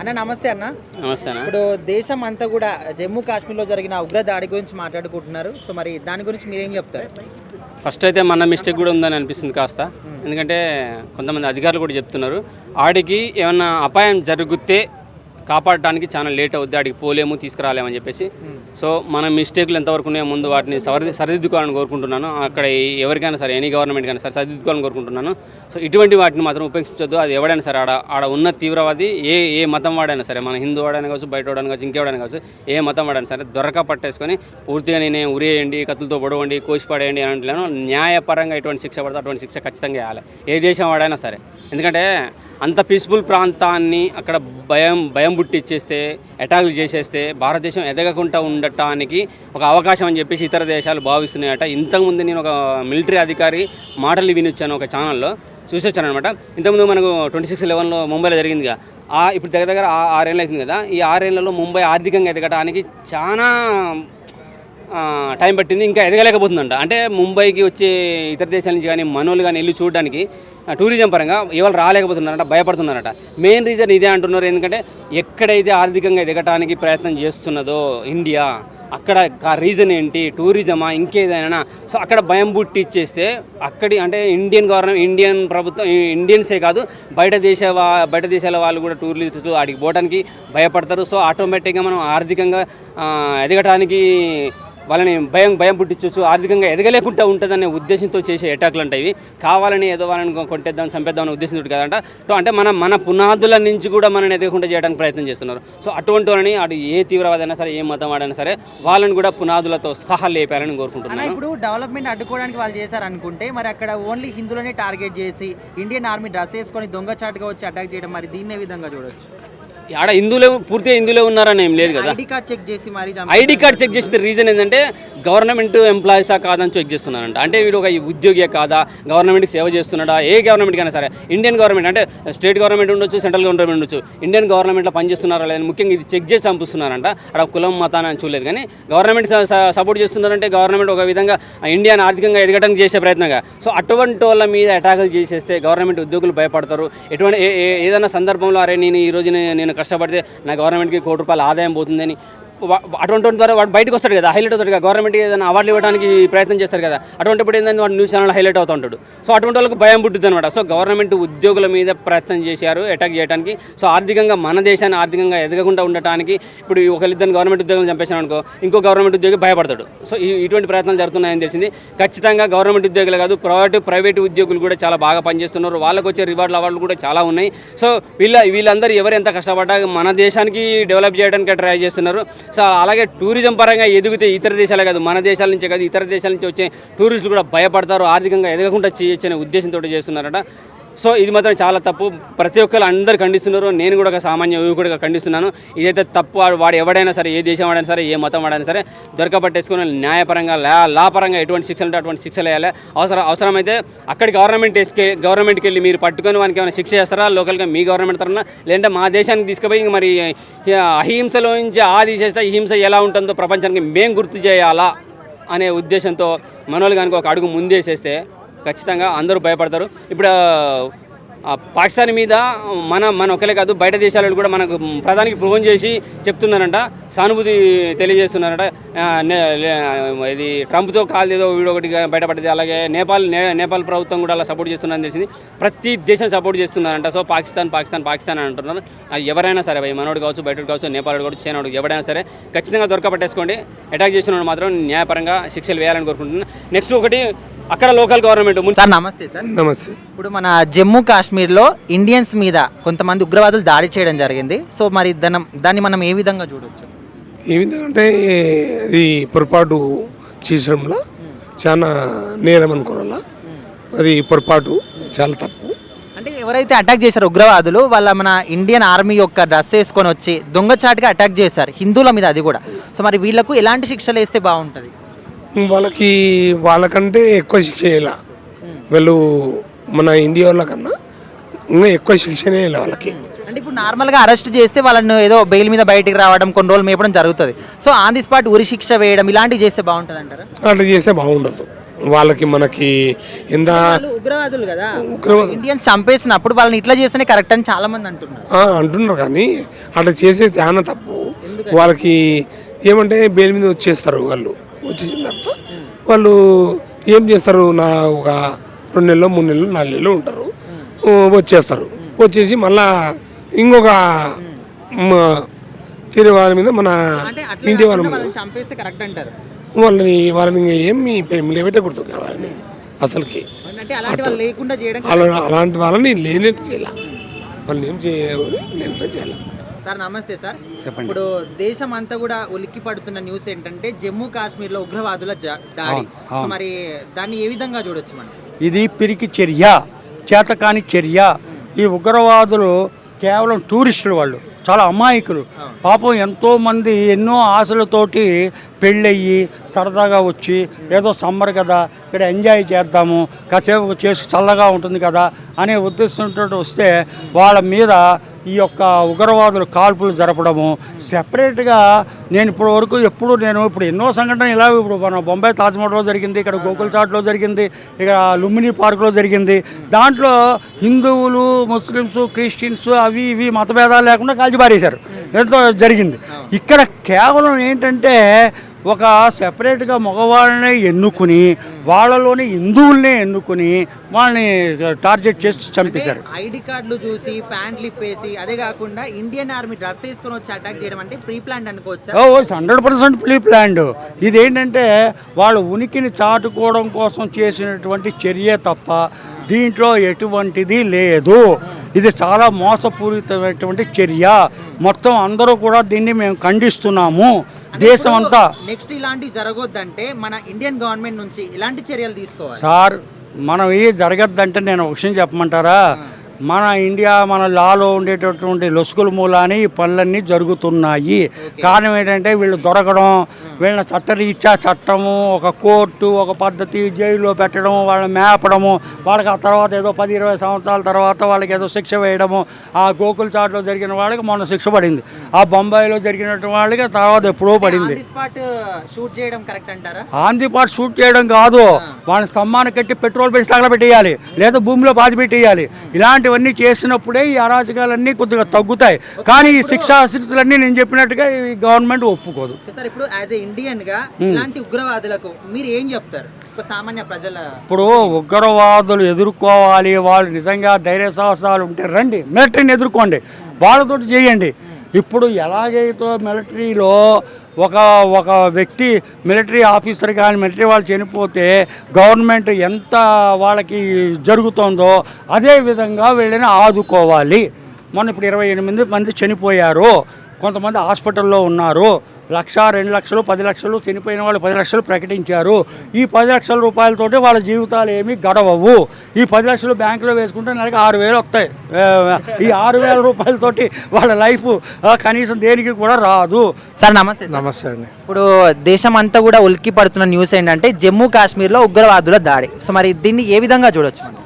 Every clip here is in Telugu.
అన్న నమస్తే అన్న. నమస్తే అన్న. ఇప్పుడు దేశం అంతా కూడా జమ్మూ కాశ్మీర్లో జరిగిన ఉగ్ర దాడి గురించి మాట్లాడుకుంటున్నారు. సో మరి దాని గురించి మీరేం చెప్తారు? ఫస్ట్ అయితే మన మిస్టేక్ కూడా ఉందని అనిపిస్తుంది కాస్త. ఎందుకంటే కొంతమంది అధికారులు కూడా చెప్తున్నారు ఆడికి ఏమన్నా అపాయం జరిగితే కాపాడటానికి చాలా లేట్ అవుద్ది, ఆడికి పోలేము తీసుకురాలేమని చెప్పేసి. సో మన మిస్టేక్లు ఎంతవరకు ఉన్నాయో ముందు వాటిని సరిదిద్దుకోవాలని కోరుకుంటున్నాను. అక్కడ ఎవరికైనా సరే ఎనీ గవర్నమెంట్ కానీ సరే సరిదిద్దుకోవాలని కోరుకుంటున్నాను. సో ఇటువంటి వాటిని మాత్రం ఉపేక్షించొద్దు. అది ఎవడైనా సరే ఆడ ఉన్న తీవ్రవాది ఏ మతం వాడైనా సరే, మన హిందూ వాడైనా కావచ్చు, బయట వాడైనా కావచ్చు, ఇంకెవడైనా కావచ్చు, ఏ మతం వాడైనా సరే దొరక పట్టేసుకొని పూర్తిగా నేనే ఉరేయండి, కత్తులతో పొడవండి, కోసి పడేయండి అని అంటున్నాను. న్యాయపరంగా ఎటువంటి శిక్ష పడితే అటువంటి శిక్ష ఖచ్చితంగా వేయాలి, ఏ దేశం వాడైనా సరే. ఎందుకంటే అంత పీస్ఫుల్ ప్రాంతాన్ని అక్కడ భయం పుట్టిచ్చేస్తే, అటాకులు చేసేస్తే భారతదేశం ఎదగకుండా ఉండటానికి ఒక అవకాశం అని చెప్పేసి ఇతర దేశాలు భావిస్తున్నాయట. ఇంతకుముందు నేను ఒక మిలిటరీ అధికారి మాటలు వినిచ్చాను ఒక ఛానల్లో, చూసొచ్చాను అనమాట. ఇంతకుముందు మనకు 26/11 ముంబైలో జరిగిందిగా. ఇప్పుడు దగ్గర 6 ఏళ్ళు అవుతుంది కదా. ఈ 6 ఏళ్లలో ముంబై ఆర్థికంగా ఎదగటానికి చాలా టైం పట్టింది, ఇంకా ఎదగలేకపోతుందంట. అంటే ముంబైకి వచ్చే ఇతర దేశాల నుంచి కానీ మనోళ్ళు కానీ వెళ్ళి చూడడానికి టూరిజం పరంగా ఇవాళ రాలేకపోతున్నారట, భయపడుతున్నారట. మెయిన్ రీజన్ ఇదే అంటున్నారు. ఎందుకంటే ఎక్కడైతే ఆర్థికంగా ఎదగటానికి ప్రయత్నం చేస్తున్నదో ఇండియా, అక్కడ రీజన్ ఏంటి, టూరిజమా ఇంకేదైనా. సో అక్కడ భయం పుట్టిచ్చేస్తే అంటే ఇండియన్ గవర్నమెంట్, ఇండియన్ ప్రభుత్వం, ఇండియన్సే కాదు బయట దేశాల వాళ్ళు కూడా టూరిస్టులు ఆడికి పోవడానికి భయపడతారు. సో ఆటోమేటిక్గా మనం ఆర్థికంగా ఎదగటానికి వాళ్ళని భయం పుట్టించవచ్చు, ఆర్థికంగా ఎదగలేకుండా ఉంటుందనే ఉద్దేశంతో చేసే అటాక్లు అంటే ఇవి. కావాలని ఏదో వాళ్ళని కొట్టేద్దాం, చంపేద్దాం అనే ఉద్దేశంతో కదంట. అంటే మన పునాదుల నుంచి కూడా మనని ఎదగకుండా చేయడానికి ప్రయత్నం చేస్తున్నారు. సో అటువంటి వాళ్ళని ఏ తీవ్రవాదైనా సరే, ఏ మతం వాడైనా సరే వాళ్ళని కూడా పునాదులతో సహా లేపాలని కోరుకుంటున్నాను. ఇప్పుడు డెవలప్మెంట్ అడ్డుకోవడానికి వాళ్ళు చేశారనుకుంటే మరి అక్కడ ఓన్లీ హిందువులనే టార్గెట్ చేసి ఇండియన్ ఆర్మీ డ్రెస్ వేసుకొని దొంగచాటుగా వచ్చి అటాక్ చేయడం, మరి దీన్ని ఏ విధంగా చూడొచ్చు? ఆడ పూర్తిగా హిందువులే ఉన్నారని ఏం లేదు కదా. ఐడి కార్డ్ చెక్ చేసిన రీజన్ ఏంటంటే గవర్నమెంట్ ఎంప్లాయీసా కాదని చెక్ చేస్తున్నారంట. అంటే వీడు ఒక ఉద్యోగియే కాదా, గవర్నమెంట్కి సేవ చేస్తున్నాడా, ఏ గవర్నమెంట్ కైనా సరే, ఇండియన్ గవర్నమెంట్ అంటే స్టేట్ గవర్నమెంట్ ఉండొచ్చు, సెంట్రల్ గవర్నమెంట్ ఉండొచ్చు, ఇండియన్ గవర్నమెంట్లో పనిచేస్తున్నారా లేదని ముఖ్యంగా ఇది చెక్ చేసి పంపిస్తున్నారంట. అక్కడ కులం మతాన్ని అని చూడలేదు. కానీ గవర్నమెంట్ సపోర్ట్ చేస్తున్నారంటే గవర్నమెంట్ ఒక విధంగా ఇండియాని ఆర్థికంగా ఎదగడానికి చేసే ప్రయత్నంగా. సో అటువంటి వాళ్ళ మీద అటాకులు చేసేస్తే గవర్నమెంట్ ఉద్యోగులు భయపడతారు. ఎటువంటి ఏదైనా సందర్భంలో అరే నేను ఈరోజు నేను కష్టపడితే నా గవర్నమెంట్కి ₹1 ఆదాయం పోతుందని అటువంటి ద్వారా వాడు బయటకు వస్తాడు కదా, హైలైట్ అవుతాడు కదా, గవర్నమెంట్కి ఏదైనా అవార్డులు ఇవ్వడానికి ప్రయత్నం చేస్తారు కదా. అటువంటిప్పుడు ఏంటంటే వాడు న్యూస్ ఛానల్ హైలైట్ అవుతూ ఉంటాడు. సో అటువంటి వాళ్ళకి భయం పుట్టుద్ది అనమాట. సో గవర్నమెంట్ ఉద్యోగుల మీద ప్రయత్నం చేశారు అటాక్ చేయడానికి. సో ఆర్థికంగా మన దేశాన్ని ఆర్థికంగా ఎదగకుండా ఉండటానికి ఇప్పుడు ఒకరిద్దరు గవర్నమెంట్ ఉద్యోగులు చంపేశాను అనుకో, ఇంకో గవర్నమెంట్ ఉద్యోగి భయపడతాడు. సో ఇటువంటి ప్రయత్నాలు జరుగుతున్నాయని తెలిసింది. ఖచ్చితంగా గవర్నమెంట్ ఉద్యోగులు కాదు, ప్రైవేట్ ఉద్యోగులు కూడా చాలా బాగా పనిచేస్తున్నారు. వాళ్ళకు వచ్చే రివార్డులు అవార్డులు కూడా చాలా ఉన్నాయి. సో వీళ్ళందరూ ఎవరు ఎంత కష్టపడ్డా మన దేశానికి డెవలప్ చేయడానికి ట్రై చేస్తున్నారు. సో అలాగే టూరిజం పరంగా ఎదిగితే ఇతర దేశాలే కాదు, మన దేశాల నుంచే కాదు ఇతర దేశాల నుంచి వచ్చే టూరిస్టులు కూడా భయపడతారు, ఆర్థికంగా ఎదగకుండా చేయొచ్చనే ఉద్దేశంతో చేస్తున్నారట. సో ఇది మాత్రం చాలా తప్పు. ప్రతి ఒక్కరు అందరు ఖండిస్తున్నారు. నేను కూడా ఒక సామాన్య యువకుడిగా ఖండిస్తున్నాను. ఇదైతే తప్పు. వాడు ఎవడైనా సరే, ఏ దేశం వాడైనా సరే, ఏ మతం వాడైనా సరే దొరకబట్టేసుకుని న్యాయపరంగా లా పరంగా ఎటువంటి శిక్షలు ఉంటే అటువంటి శిక్షలు వేయాలి. అవసరమైతే అక్కడి గవర్నమెంట్కి వెళ్ళి మీరు పట్టుకొని వానికి ఏమైనా శిక్ష చేస్తారా లోకల్గా మీ గవర్నమెంట్ తరఫున, లేదంటే మా దేశానికి తీసుకుపోయి మరి అహింసలో నుంచి తీసేస్తే ఈ హింస ఎలా ఉంటుందో ప్రపంచానికి మేము గుర్తు చేయాలా అనే ఉద్దేశంతో మనోళ్ళు కనుక ఒక అడుగు ముందేసేస్తే ఖచ్చితంగా అందరూ భయపడతారు. ఇప్పుడు పాకిస్తాన్ మీద మన ఒకలే కాదు బయట దేశాలలో కూడా మనకు ప్రధానికి ఫోన్ చేసి చెప్తున్నారంట, సానుభూతి తెలియజేస్తున్నారట. ఇది ట్రంప్తో కాదు ఏదో వీడియో ఒకటి బయటపడ్డది. అలాగే నేపాల్ ప్రభుత్వం కూడా అలా సపోర్ట్ చేస్తున్నారని తెలిసింది. ప్రతి దేశం సపోర్ట్ చేస్తున్నారంట. సో పాకిస్తాన్ అని అంటున్నారు. అది ఎవరైనా సరే, మనోడు కావచ్చు, బయటోడు కావచ్చు, నేపాల్ కావచ్చు, చైనాడు ఎవరైనా సరే ఖచ్చితంగా దొరకబట్టేసుకోండి. అటాక్ చేసిన మాత్రం న్యాయపరంగా శిక్షలు వేయాలని కోరుకుంటున్నాను. నెక్స్ట్ ఒకటి అక్కడ లోకల్ గవర్నమెంట్. సార్ నమస్తే. సార్ నమస్తే. ఇప్పుడు మన జమ్మూ కాశ్మీర్లో ఇండియన్స్ మీద కొంతమంది ఉగ్రవాదులు దాడి చేయడం జరిగింది. సో మరి దాన్ని మనం ఏ విధంగా చూడవచ్చు? ఏ విధంగా అంటే అది పొరపాటు చేయడంలో చాలా నేరం అనుకోవాలా. అది పొరపాటు, చాలా తప్పు. అంటే ఎవరైతే అటాక్ చేశారో ఉగ్రవాదులు, వాళ్ళ మన ఇండియన్ ఆర్మీ యొక్క డ్రెస్ వేసుకొని వచ్చి దొంగచాటుగా అటాక్ చేశారు హిందువుల మీద, అది కూడా. సో మరి వీళ్ళకు ఎలాంటి శిక్షలు వేస్తే బాగుంటుంది? వాళ్ళకంటే ఎక్కువ శిక్ష వేయాల. వీళ్ళు మన ఇండియా వాళ్ళకన్నా ఇంకా ఎక్కువ శిక్షనే వేయాలి వాళ్ళకి. అంటే ఇప్పుడు నార్మల్గా అరెస్ట్ చేస్తే వాళ్ళని ఏదో బెయిల్ మీద బయటికి రావడం, కొన్ని రోజులు మేపడం జరుగుతుంది. సో ఆన్ ది స్పాట్ ఉరి శిక్ష వేయడం ఇలాంటివి చేస్తే బాగుంటుంది అంటారా? అట్లా చేస్తే బాగుండదు. వాళ్ళకి మనకి ఎంత వాళ్ళు ఉగ్రవాదులు కదా, ఉగ్రవాదులు. ఇండియన్స్ చంపేసినప్పుడు వాళ్ళని ఇట్లా చేస్తేనే కరెక్ట్ అని చాలా మంది అంటున్నారు. అంటున్నారు కానీ అట్లా చేసే ధ్యాన తప్పు. వాళ్ళకి ఏమంటే బెయిల్ మీద వచ్చేస్తారు. వాళ్ళు వచ్చేసిన తర్వాత వాళ్ళు ఏం చేస్తారు, ఒక 2 నెలలు 3 నెలలు 4 నెలలు ఉంటారు, వచ్చేస్తారు. వచ్చేసి మళ్ళా ఇంకొక తిరిగి వాళ్ళ మీద మన అంటే ఇంటి వాళ్ళ మీద వాళ్ళని చంపేస్తే కరెక్ట్ అంటారు. వాళ్ళని ఏమి లేబెట్టకూడదు వాళ్ళని అసలుకి. అంటే అలాంటి వాళ్ళు లేకుండా చేయడం. అలాంటి వాళ్ళని లేనట్టు చేయాలి, వాళ్ళని ఏం లేనట్టు చేయాలి. సార్ నమస్తే సార్. ఇప్పుడు దేశం అంతా కూడా ఉలిక్కి పడుతున్న న్యూస్ ఏంటంటే జమ్మూ కాశ్మీర్ లో ఉగ్రవాదుల దాడి. సో మరి దాన్ని ఏ విధంగా చూడొచ్చు మనం? ఇది పిరికి చర్య, చేతకాని చర్య. ఈ ఉగ్రవాదులు కేవలం టూరిస్టులు, వాళ్ళు చాలా అమాయకులు. పాపం ఎంతోమంది ఎన్నో ఆశలతోటి పెళ్ళయ్యి సరదాగా వచ్చి ఏదో సమ్మర్ కదా ఇక్కడ ఎంజాయ్ చేద్దాము, కాసేపు చేసి చల్లగా ఉంటుంది కదా అనే ఉద్దేశంతో వస్తే వాళ్ళ మీద ఈ యొక్క ఉగ్రవాదులు కాల్పులు జరపడము సెపరేట్గా. నేను ఇప్పుడు ఎన్నో సంఘటనలు ఇలా, ఇప్పుడు మన బొంబాయి తాజ్మహల్లో జరిగింది, ఇక్కడ గోకుల్ చాట్లో జరిగింది, ఇక్కడ లుంబిని పార్కులో జరిగింది. దాంట్లో హిందువులు, ముస్లిమ్స్, క్రిస్టియన్స్ అవి ఇవి మతభేదాలు లేకుండా కాల్చిపారేశారు, ఎంతో జరిగింది. ఇక్కడ కేవలం ఏంటంటే ఒక సెపరేట్గా మగవాళ్ళని ఎన్నుకుని వాళ్ళలోని హిందువుల్ని ఎన్నుకుని వాళ్ళని టార్గెట్ చేసి చంపేశారు. ఐడి కార్డులు చూసి ప్యాంట్లు ఇప్పేసి, అదే కాకుండా ఇండియన్ ఆర్మీ డ్రెస్ వేసుకొని వచ్చి అటాక్ చేయడం అంటే ప్రీ ప్లాన్ అనుకోవచ్చా? 100% ప్రీ ప్లాన్డ్. ఇదేంటంటే వాళ్ళ ఉనికిని చాటుకోవడం కోసం చేసినటువంటి చర్య తప్ప దీంట్లో ఎటువంటిది లేదు. ఇది చాలా మోసపూరితమైనటువంటి చర్య. మొత్తం అందరూ కూడా దీన్ని మేము ఖండిస్తున్నాము, దేశం అంతా. నెక్స్ట్ ఇలాంటివి జరగొద్దంటే మన ఇండియన్ గవర్నమెంట్ నుంచి ఇలాంటి చర్యలు తీసుకోవాలి సార్. మనం జరగద్దంటే నేను ఒక విషయం చెప్పమంటారా? మన లాలో ఉండేటటువంటి లొసుగుల మూలాన్ని ఈ పనులన్నీ జరుగుతున్నాయి. కారణం ఏంటంటే వీళ్ళు దొరకడం, వీళ్ళ చట్టరీత్యా చట్టము, ఒక కోర్టు, ఒక పద్ధతి, జైల్లో పెట్టడం, వాళ్ళని మేపడము, వాళ్ళకి ఆ తర్వాత ఏదో 10-20 సంవత్సరాల తర్వాత వాళ్ళకి ఏదో శిక్ష వేయడము. ఆ గోకుల్ చాట్లో జరిగిన వాళ్ళకి మొన్న శిక్ష పడింది, ఆ బొంబాయిలో జరిగినట్టు వాళ్ళకి తర్వాత ఎప్పుడో పడింది. ఆన్ ది స్పాట్ షూట్ చేయడం కాదు, వాళ్ళని స్తంభాన్ని కట్టి పెట్రోల్ పెట్టి తగలబెట్టేయాలి, లేదా భూమిలో బాధ పెట్టేయాలి. ఇలాంటివన్నీ చేసినప్పుడే ఈ అరాచకాలన్నీ కొద్దిగా తగ్గుతాయి. కానీ ఈ శిక్షాశిస్తులన్నీ నేను చెప్పినట్టుగా ఈ గవర్నమెంట్ ఒప్పుకోదు. సార్ ఇప్పుడు యాజ్ ఏ ఇండియన్ గా ఇలాంటి ఉగ్రవాదులకు మీరు ఏం చెప్తారు సామాన్య ప్రజల? ఇప్పుడు ఉగ్రవాదులు ఎదుర్కోవాలి, వాళ్ళు నిజంగా ధైర్య సాహసాలు ఉంటే రండి, మిలిటరీని ఎదుర్కోండి, వాళ్ళతో చేయండి. ఇప్పుడు ఎలాగైతే మిలిటరీలో ఒక వ్యక్తి మిలిటరీ ఆఫీసర్ కానీ మిలిటరీ వాళ్ళు చనిపోతే గవర్నమెంట్ ఎంత వాళ్ళకి జరుగుతుందో అదే విధంగా వీళ్ళని ఆదుకోవాలి. మొన్న ఇప్పుడు 28 మంది చనిపోయారు, కొంతమంది హాస్పిటల్లో ఉన్నారు. 1,00,000, 2 లక్షలు, 10 లక్షలు చనిపోయిన వాళ్ళు 10 లక్షలు ప్రకటించారు. ఈ 10 లక్షల రూపాయలతోటి వాళ్ళ జీవితాలు ఏమీ గడవవు. ఈ 10 లక్షలు బ్యాంకులో వేసుకుంటే నెలకి 6,000 వస్తాయి. ఈ 6,000 రూపాయలతోటి వాళ్ళ లైఫ్ కనీసం దేనికి కూడా రాదు. సార్ నమస్తే. నమస్తే అండి. ఇప్పుడు దేశం అంతా కూడా ఉలిక్కి పడుతున్న న్యూస్ ఏంటంటే జమ్మూ కాశ్మీర్లో ఉగ్రవాదుల దాడి. సో మరి దీన్ని ఏ విధంగా చూడొచ్చు మనం?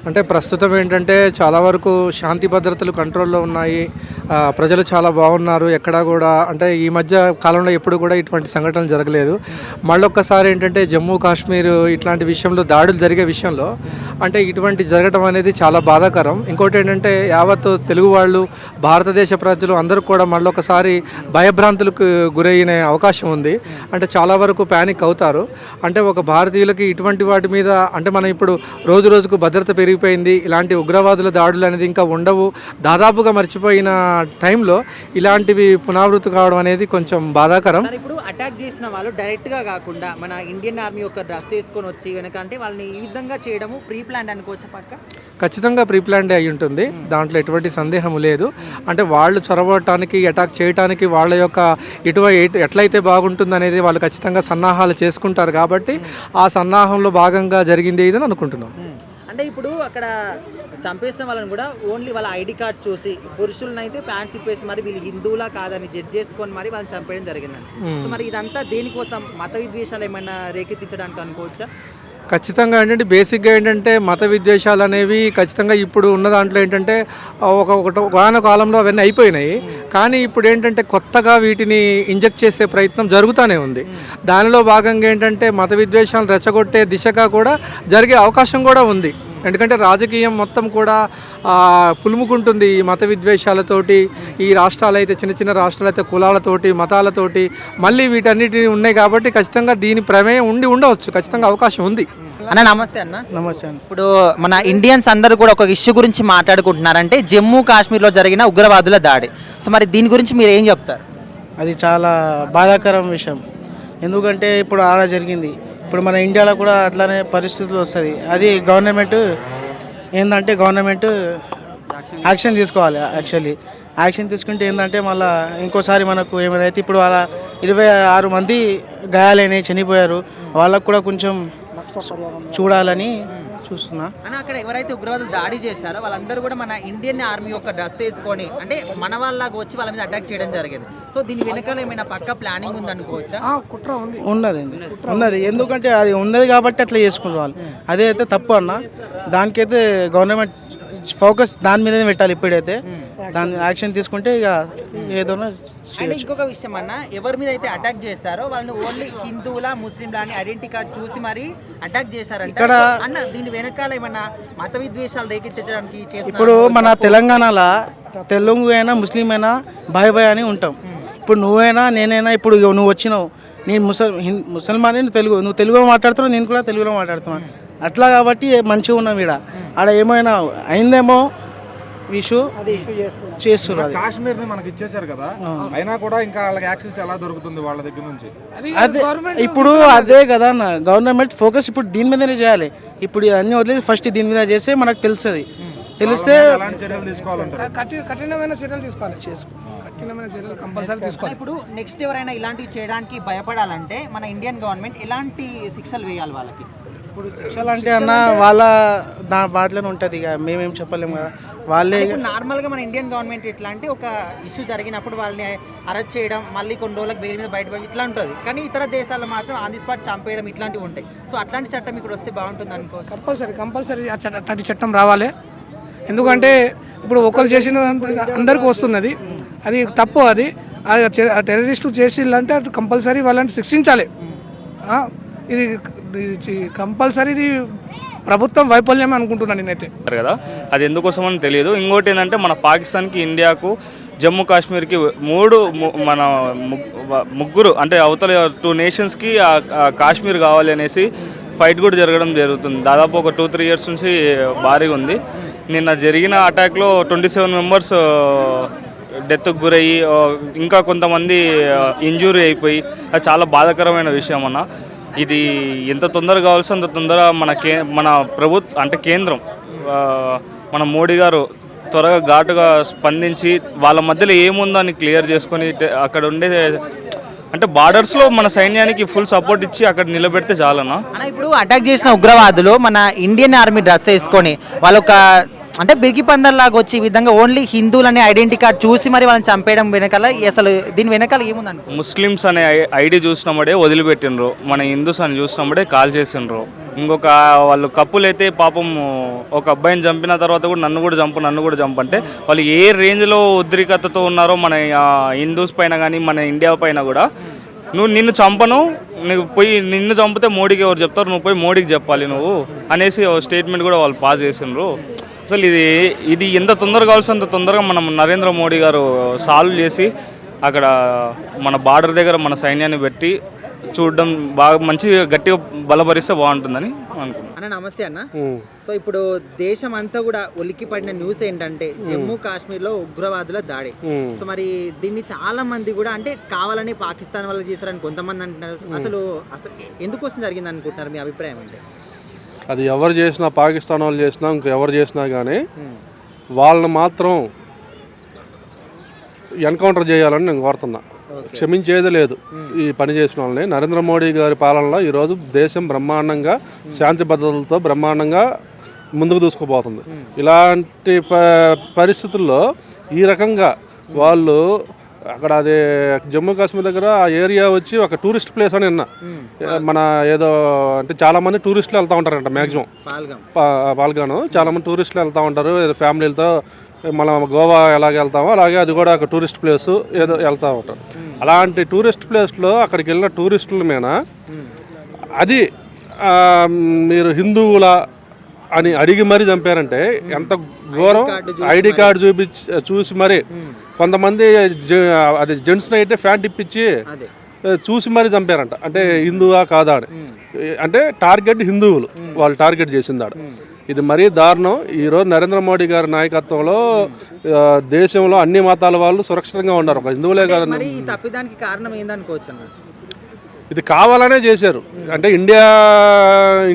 అంటే ప్రస్తుతం ఏంటంటే చాలా వరకు శాంతి భద్రతలు కంట్రోల్లో ఉన్నాయి, ప్రజలు చాలా బాగున్నారు. ఎక్కడా కూడా అంటే ఈ మధ్య కాలంలో ఎప్పుడు కూడా ఇటువంటి సంఘటనలు జరగలేదు. మళ్ళొక్కసారి ఏంటంటే జమ్మూ కాశ్మీర్ ఇట్లాంటి విషయంలో దాడులు జరిగే విషయంలో అంటే ఇటువంటి జరగడం అనేది చాలా బాధాకరం. ఇంకోటి ఏంటంటే యావత్ తెలుగు వాళ్ళు, భారతదేశ ప్రజలు అందరూ కూడా మళ్ళొకసారి భయభ్రాంతులకు గురయ్యే అవకాశం ఉంది. అంటే చాలా వరకు ప్యానిక్ అవుతారు. అంటే ఒక భారతీయులకి ఇటువంటి వాటి మీద అంటే మనం ఇప్పుడు రోజు రోజుకు భద్రత పెరిగిపోయింది, ఇలాంటి ఉగ్రవాదుల దాడులు అనేది ఇంకా ఉండవు, దాదాపుగా మర్చిపోయిన టైంలో ఇలాంటివి పునరావృతం కావడం అనేది కొంచెం బాధాకరం. ఇప్పుడు అటాక్ చేసిన వాళ్ళు డైరెక్ట్ గా కాకుండా మన ఇండియన్ ఆర్మీ యొక్క డ్రెస్ వేసుకొని వచ్చి వెనక అంటే వాళ్ళని ఈ విధంగా చేయడము ప్రీ ప్లాన్ అనుకోవచ్చు పక్క? ఖచ్చితంగా ప్రీ ప్లాన్డ్ అయి ఉంటుంది, దాంట్లో ఎటువంటి సందేహం లేదు. అంటే వాళ్ళు చొరబడటానికి, అటాక్ చేయడానికి వాళ్ళ యొక్క ఎట్లయితే బాగుంటుంది అనేది వాళ్ళు ఖచ్చితంగా సన్నాహాలు చేసుకుంటారు. కాబట్టి ఆ సన్నాహంలో భాగంగా జరిగింది ఇదని అనుకుంటున్నాం. అంటే ఇప్పుడు అక్కడ చంపేసిన వాళ్ళని కూడా ఓన్లీ వాళ్ళ ఐడి కార్డ్స్ చూసి పురుషులను అయితే ప్యాంట్స్ ఇప్పేసి మరి వీళ్ళు హిందువులా కాదని జడ్జ్ చేసుకొని మరి వాళ్ళని చంపేయడం జరిగిందండి. సో మరి ఇదంతా దేనికోసం? మత విద్వేషాలు ఏమైనా రేకెత్తించడానికి అనుకోవచ్చా? ఖచ్చితంగా ఏంటంటే బేసిక్గా ఏంటంటే మత విద్వేషాలు అనేవి ఖచ్చితంగా ఇప్పుడు ఉన్న దాంట్లో ఏంటంటే ఒకనొక కాలంలో అవన్నీ అయిపోయినాయి. కానీ ఇప్పుడు ఏంటంటే కొత్తగా వీటిని ఇంజెక్ట్ చేసే ప్రయత్నం జరుగుతూనే ఉంది. దానిలో భాగంగా ఏంటంటే మత విద్వేషాలను రెచ్చగొట్టే దిశగా కూడా జరిగే అవకాశం కూడా ఉంది. ఎందుకంటే రాజకీయం మొత్తం కూడా పులుముకుంటుంది ఈ మత విద్వేషాలతోటి. ఈ రాష్ట్రాలు అయితే చిన్న చిన్న రాష్ట్రాలు అయితే కులాలతోటి మతాలతోటి మళ్ళీ వీటన్నిటిని ఉన్నాయి కాబట్టి ఖచ్చితంగా దీని ప్రమేయం ఉండవచ్చు. ఖచ్చితంగా అవకాశం ఉంది. అన్న నమస్తే అన్న. నమస్తే అండి. ఇప్పుడు మన ఇండియన్స్ అందరూ కూడా ఒక ఇష్యూ గురించి మాట్లాడుకుంటున్నారంటే జమ్మూ కాశ్మీర్లో జరిగిన ఉగ్రవాదుల దాడి. సో మరి దీని గురించి మీరు ఏం చెప్తారు? అది చాలా బాధాకరం విషయం. ఎందుకంటే ఇప్పుడు ఆడ జరిగింది, ఇప్పుడు మన ఇండియాలో కూడా అట్లానే పరిస్థితులు వస్తుంది. అది గవర్నమెంట్ ఏంటంటే యాక్షన్ తీసుకోవాలి. యాక్షన్ తీసుకుంటే ఏంటంటే మళ్ళీ ఇంకోసారి మనకు ఏమైనా అయితే ఇప్పుడు వాళ్ళ 26 మంది గాయాలైనాయి, చనిపోయారు. వాళ్ళకు కూడా కొంచెం చూడాలని చూస్తున్నా. అన్న అక్కడ ఎవరైతే ఉగ్రవాదులు దాడి చేశారో వాళ్ళందరూ కూడా మన ఇండియన్ ఆర్మీ యొక్క డ్రెస్ వేసుకొని అంటే మన వాళ్ళకి వచ్చి వాళ్ళ మీద అటాక్ చేయడం జరిగింది. సో దీని వెనకాల ఏమైనా పక్క ప్లానింగ్ ఉంది అనుకోవచ్చా? ఉన్నది ఎందుకంటే అది ఉన్నది కాబట్టి అట్లా చేసుకుంటారు వాళ్ళు. అదే అయితే తప్పు అన్న. దానికైతే గవర్నమెంట్ ఫోకస్ దాని మీదనే పెట్టాలి. ఇప్పుడైతే దాని యాక్షన్ తీసుకుంటే ఇక ఏదైనా. అండ్ ఇంకొక విషయం అన్న, ఎవరి మీద అయితే అటాక్ చేశారో వాళ్ళని ఓన్లీ హిందువుల ముస్లింల అని ఐడెంటిటీ కార్డ్ చూసి మరి అటాక్ చేశారంట. ఇక్కడ అన్న దీని వెనకాల ఏమన్నా మత విద్వేషాలు రేకెత్తించడానికి ఇప్పుడు మన తెలంగాణలో తెలుగు అయినా ముస్లిం అయినా బాయ్ బాయ్ అని ఉంటాం. ఇప్పుడు నువ్వైనా నేనైనా ఇప్పుడు నువ్వు వచ్చినావు, నేను ముసల్మాన్, నువ్వు తెలుగులో మాట్లాడుతున్నావు, నేను కూడా తెలుగులో మాట్లాడుతున్నాను. అట్లా కాబట్టి మంచిగా ఉన్నాం. ఆడ ఏమైనా అయిందేమో ఇష్యూ చేస్తున్నారు. కాశ్మీర్ని మనకి ఇచ్చేసారు కదా, అయినా కూడా ఇంకా వాళ్ళకి యాక్సెస్ ఎలా దొరుకుతుంది వాళ్ళ దగ్గర నుంచి? అదే ఇప్పుడు అదే కదా అన్న, గవర్నమెంట్ ఫోకస్ ఇప్పుడు దీని మీదనే చేయాలి. ఇప్పుడు అన్ని వదిలేసి ఫస్ట్ దీని మీద చేస్తే మనకు తెలుస్తుంది. తెలిస్తే చర్యలు తీసుకోవాలంటారు. కఠినమైన చర్యలు తీసుకోవాలి. కఠినమైన చర్యలు కంపల్సరీ తీసుకోవాలి. ఇప్పుడు నెక్స్ట్ ఎవరైనా ఇలాంటివి చేయడానికి భయపడాలంటే మన ఇండియన్ గవర్నమెంట్ ఎలాంటి శిక్షలు వేయాలి వాళ్ళకి? ఇప్పుడు శిక్షలు అంటే అన్న వాళ్ళ బాటలోనే ఉంటుంది. ఇక మేమేం చెప్పలేము కదా. వాళ్ళే నార్మల్గా మన ఇండియన్ గవర్నమెంట్ ఎట్లా అంటే ఒక ఇష్యూ జరిగినప్పుడు వాళ్ళని అరెస్ట్ చేయడం, మళ్ళీ కొన్ని రోజులకు బెయిల్ మీద బయట ఇట్లా ఉంటుంది. కానీ ఇతర దేశాల్లో మాత్రం ఆన్ ది స్పాట్ చంపేయడం ఇట్లాంటివి ఉంటాయి. సో అట్లాంటి చట్టం ఇక్కడ వస్తే బాగుంటుంది అనుకో. కంపల్సరీ అట్లాంటి చట్టం రావాలి. ఎందుకంటే ఇప్పుడు ఒకరు చేసిన అందరికీ వస్తున్నది, అది తప్పు. అది టెర్రరిస్టు చేసిందంటే అది కంపల్సరీ వాళ్ళని శిక్షించాలి. ఇది కంపల్సరీ ఇది ప్రభుత్వం వైఫల్యం అనుకుంటున్నాను నేనైతే కదా. అది ఎందుకోసమని తెలియదు. ఇంకోటి ఏంటంటే మన పాకిస్తాన్కి, ఇండియాకు, జమ్మూ కాశ్మీర్కి ముగ్గురు అంటే అవతల 2 నేషన్స్కి కాశ్మీర్ కావాలి అనేసి ఫైట్ కూడా జరుగుతుంది. దాదాపు ఒక 2-3 ఇయర్స్ నుంచి భారీగా ఉంది. నిన్న జరిగిన అటాక్లో 27 మెంబర్స్ డెత్కు గురయ్యి ఇంకా కొంతమంది ఇంజూరీ అయిపోయి, అది చాలా బాధాకరమైన విషయం అన్న. ఇది ఎంత తొందరగా కావాల్సి అంత తొందరగా మన ప్రభుత్వం అంటే కేంద్రం, మన మోడీ గారు త్వరగా ఘాటుగా స్పందించి వాళ్ళ మధ్యలో ఏముందో అని క్లియర్ చేసుకొని అక్కడ ఉండే అంటే బార్డర్స్లో మన సైన్యానికి ఫుల్ సపోర్ట్ ఇచ్చి అక్కడ నిలబెడితే చాలన్నా. ఇప్పుడు అటాక్ చేసిన ఉగ్రవాదులు మన ఇండియన్ ఆర్మీ డ్రెస్ వేసుకొని వాళ్ళొక అంటే బిరికి పందర్లాగా వచ్చి ఈ విధంగా ఓన్లీ హిందువులని ఐడెంటిటీ కార్డ్ చూసి మరి వాళ్ళని చంపేయడం వెనకాల అసలు దీని వెనకాల ఏముందండి? ముస్లిమ్స్ అనే ఐడి చూసినప్పుడే వదిలిపెట్టినరు, మన హిందూస్ అని చూసినప్పుడే కాల్ చేసినరు. ఇంకొక వాళ్ళు కప్పులు అయితే పాపం ఒక అబ్బాయిని చంపిన తర్వాత కూడా నన్ను కూడా చంపు అంటే వాళ్ళు ఏ రేంజ్లో ఉద్రిక్తతో ఉన్నారో మన హిందూస్ పైన కానీ మన ఇండియా పైన కూడా. నిన్ను చంపను, నిన్ను చంపితే మోడీకి ఎవరు చెప్తారు, నువ్వు పోయి మోడీకి చెప్పాలి నువ్వు అనేసి స్టేట్మెంట్ కూడా వాళ్ళు పాస్ చేసినారు. అసలు ఇది ఎంత తొందరగా కావాల్సి అంత తొందరగా మనం నరేంద్ర మోడీ గారు సాల్వ్ చేసి అక్కడ మన బార్డర్ దగ్గర మన సైన్యాన్ని పెట్టి చూడడం బాగా మంచిగా గట్టిగా బలపరిస్తే బాగుంటుందని అనుకుంటున్నాను. అన్న నమస్తే అన్న. సో ఇప్పుడు దేశం అంతా కూడా ఉలిక్కి పడిన న్యూస్ ఏంటంటే జమ్మూ కాశ్మీర్లో ఉగ్రవాదుల దాడి. సో మరి దీన్ని చాలా మంది కూడా అంటే కావాలని పాకిస్తాన్ వాళ్ళు చేశారని కొంతమంది అంటున్నారు. అసలు ఎందుకోసం జరిగింది అనుకుంటున్నారు? మీ అభిప్రాయం ఏంటి? అది ఎవరు చేసినా, పాకిస్తాన్ వాళ్ళు చేసినా, ఇంకెవరు చేసినా కానీ వాళ్ళని మాత్రం ఎన్కౌంటర్ చేయాలని నేను కోరుతున్నా. క్షమించేది లేదు ఈ పని చేసిన వాళ్ళని. నరేంద్ర మోడీ గారి పాలనలో ఈరోజు దేశం బ్రహ్మాండంగా శాంతి భద్రతలతో బ్రహ్మాండంగా ముందుకు దూసుకుపోతుంది. ఇలాంటి పరిస్థితుల్లో ఈ రకంగా వాళ్ళు అక్కడ అది జమ్మూ కాశ్మీర్ దగ్గర ఆ ఏరియా వచ్చి ఒక టూరిస్ట్ ప్లేస్ అని విన్నా. మన ఏదో అంటే చాలామంది టూరిస్టులు వెళ్తూ ఉంటారంట మ్యాక్సిమం. పాల్గాను చాలామంది టూరిస్టులు వెళ్తూ ఉంటారు ఏదో ఫ్యామిలీలతో. మనం గోవా ఎలాగ వెళ్తామో అలాగే అది కూడా ఒక టూరిస్ట్ ప్లేస్ ఏదో వెళ్తూ ఉంటారు. అలాంటి టూరిస్ట్ ప్లేస్లో అక్కడికి వెళ్ళిన టూరిస్టుల మీద అది మీరు హిందువుల అని అడిగి మరీ చంపారంటే ఎంత ఘోరం. ఐడి కార్డు చూసి మరి కొంతమంది అది జెంట్స్ని అయితే ఫ్యాంట్ ఇప్పించి చూసి మరీ చంపారంట. అంటే హిందువా కాదా అని. అంటే టార్గెట్ హిందువులు వాళ్ళు టార్గెట్ చేసిందాడు. ఇది మరీ దారుణం. ఈరోజు నరేంద్ర మోడీ గారి నాయకత్వంలో దేశంలో అన్ని మతాల వాళ్ళు సురక్షితంగా ఉన్నారు. ఒక హిందువులే కాదు. తప్పిదానికి కారణం ఏందనుకోవచ్చు అన్న? ఇది కావాలనే చేశారు. అంటే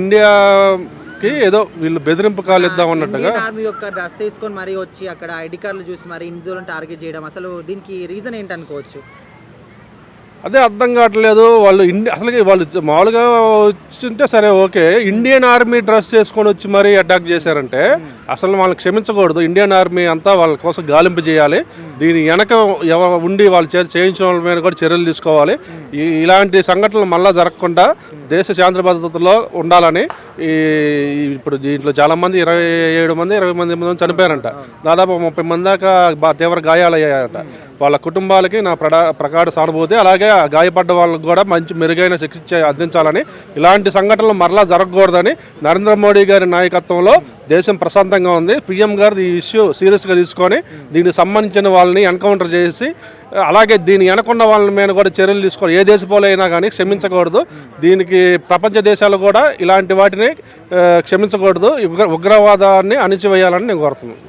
ఇండియాకి ఏదో వీళ్ళు బెదిరింపు కాలు ఇద్దాం అన్నట్టుగా ఆర్మీ యొక్క డ్రెస్ తీసుకొని మరీ వచ్చి అక్కడ ఐడి కార్డులు చూసి మరి హిందువులను టార్గెట్ చేయడం, అసలు దీనికి రీజన్ ఏంటనుకోవచ్చు? అదే అర్థం కావట్లేదు. వాళ్ళు అసలు వాళ్ళు మామూలుగా వచ్చింటే సరే ఓకే, ఇండియన్ ఆర్మీ డ్రెస్ చేసుకొని వచ్చి మరీ అటాక్ చేశారంటే అసలు వాళ్ళని క్షమించకూడదు. ఇండియన్ ఆర్మీ అంతా వాళ్ళ కోసం గాలింపు చేయాలి. దీని వెనక ఉండి వాళ్ళు చేయించిన వాళ్ళ మీద కూడా చర్యలు తీసుకోవాలి. ఇలాంటి సంఘటనలు మళ్ళీ జరగకుండా దేశ శాంతి భద్రతలో ఉండాలని ఇప్పుడు దీంట్లో చాలామంది 20 మంది చనిపోయారంట. దాదాపు 30 మంది దాకా తీవ్ర గాయాలయ్యాయంట. వాళ్ళ కుటుంబాలకి నా ప్రగాఢ సానుభూతి. అలాగే గాయపడ్డ వాళ్ళకు కూడా మంచి మెరుగైన శిక్ష అందించాలని, ఇలాంటి సంఘటనలు మరలా జరగకూడదని నరేంద్ర మోడీ గారి నాయకత్వంలో దేశం ప్రశాంతంగా ఉంది. పీఎం గారు ఈ ఇష్యూ సీరియస్గా తీసుకొని దీనికి సంబంధించిన వాళ్ళని ఎన్కౌంటర్ చేసి అలాగే దీని వెనకున్న వాళ్ళ మీద కూడా చర్యలు తీసుకోవాలి. ఏ దేశపోలైనా కానీ క్షమించకూడదు. దీనికి ప్రపంచ దేశాలు కూడా ఇలాంటి వాటిని క్షమించకూడదు. ఉగ్రవాదాన్ని అణిచివేయాలని నేను కోరుతున్నాను.